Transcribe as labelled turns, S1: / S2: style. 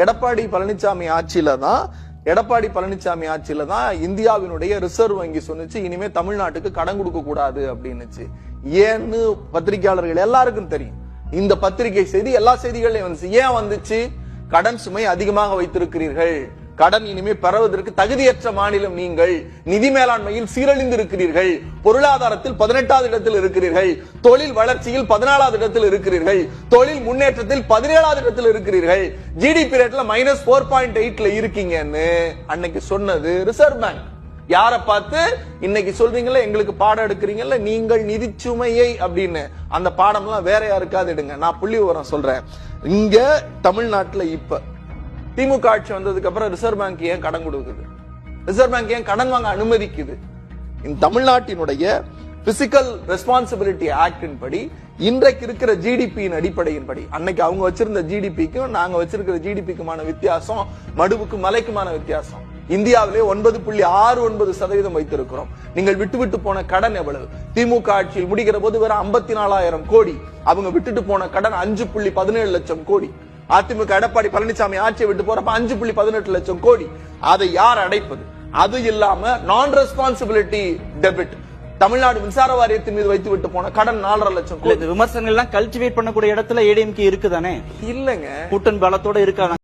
S1: எடப்பாடி பழனிசாமி ஆட்சியில தான் இந்தியாவினுடைய ரிசர்வ் வங்கி சொன்னுச்சு இனிமே தமிழ்நாட்டுக்கு கடன் கொடுக்க கூடாது அப்படின்னுச்சு. ஏன்னு பத்திரிகையாளர்கள் எல்லாருக்கும் தெரியும். இந்த பத்திரிகை செய்தி எல்லா செய்திகளையும் வந்துச்சு. ஏன் வந்துச்சு? கடன் சுமை அதிகமாக வைத்திருக்கிறீர்கள், கடன் இனிமே பெறுவதற்கு தகுதியற்ற மாநிலம் நீங்கள், நிதி மேலாண்மையில் சீரழிந்து இருக்கிறீர்கள், பொருளாதாரத்தில் 18வது இடத்தில் இருக்கிறீர்கள், தொழில் வளர்ச்சியில் 14வது இடத்தில் இருக்கிறீர்கள், தொழில் முன்னேற்றத்தில் 17வது இடத்தில் இருக்கிறீர்கள், ஜிடிபி ரேட்ல -4.8ல இருக்கீங்கன்னு அன்னைக்கு சொன்னது ரிசர்வ் பேங்க். யார பார்த்து? இன்னைக்கு சொல்றீங்கல்ல எங்களுக்கு பாடம் எடுக்கிறீங்கல்ல நீங்கள் நிதி சுமையை அப்படின்னு, அந்த பாடம்லாம் வேற யாருக்காவது எடுங்க. நான் புள்ளி விவரம் சொல்றேன். இங்க தமிழ்நாட்டுல இப்ப திமுக ஆட்சி வந்ததுக்கு அப்புறம் ரிசர்வ் பேங்க் ஏன் கடன் கொடுக்குது? ரிசர்வ் பேங்க் ஏன் கடன் வாங்க அனுமதிக்குது? இந்த தமிழ்நாட்டினுடைய பிசிக்கல் ரெஸ்பான்சிபிலிட்டி ஆக்டின் படி இன்றைக்கு இருக்கிற ஜிடிபியின் அடிப்படையின்படி, அன்னைக்கு அவங்க வச்சிருந்த ஜிடிபிக்கும் நாங்க வச்சிருக்கிற ஜிடிபிக்குமான வித்தியாசம் மடுவுக்கு மலைக்குமான வித்தியாசம். இந்தியாவிலே 9.69% வைத்திருக்கிறோம். நீங்கள் விட்டு போன கடன் எவ்வளவு? திமுக ஆட்சியில் முடிகிற போது வேற 54,000 கோடி. அவங்க விட்டுட்டு போன கடன் 5.17 லட்சம் கோடி. அதிமுக எடப்பாடி பழனிசாமி ஆட்சியை விட்டு போறப்ப 5.18 லட்சம் கோடி. அதை யார் அடைப்பது? அது இல்லாம நான் ரெஸ்பான்சிபிலிட்டி டெபிட், தமிழ்நாடு மின்சார வாரியத்தின் மீது வைத்து விட்டு போன கடன் 4.5 லட்சம் கோடி.
S2: விமர்சனங்கள் எல்லாம் கல்டிவேட் பண்ணக்கூடிய இடத்துல ஏடிஎம்கே இருக்குதானே?
S1: இல்லங்க,
S2: கூட்டணி பலத்தோட இருக்காங்க.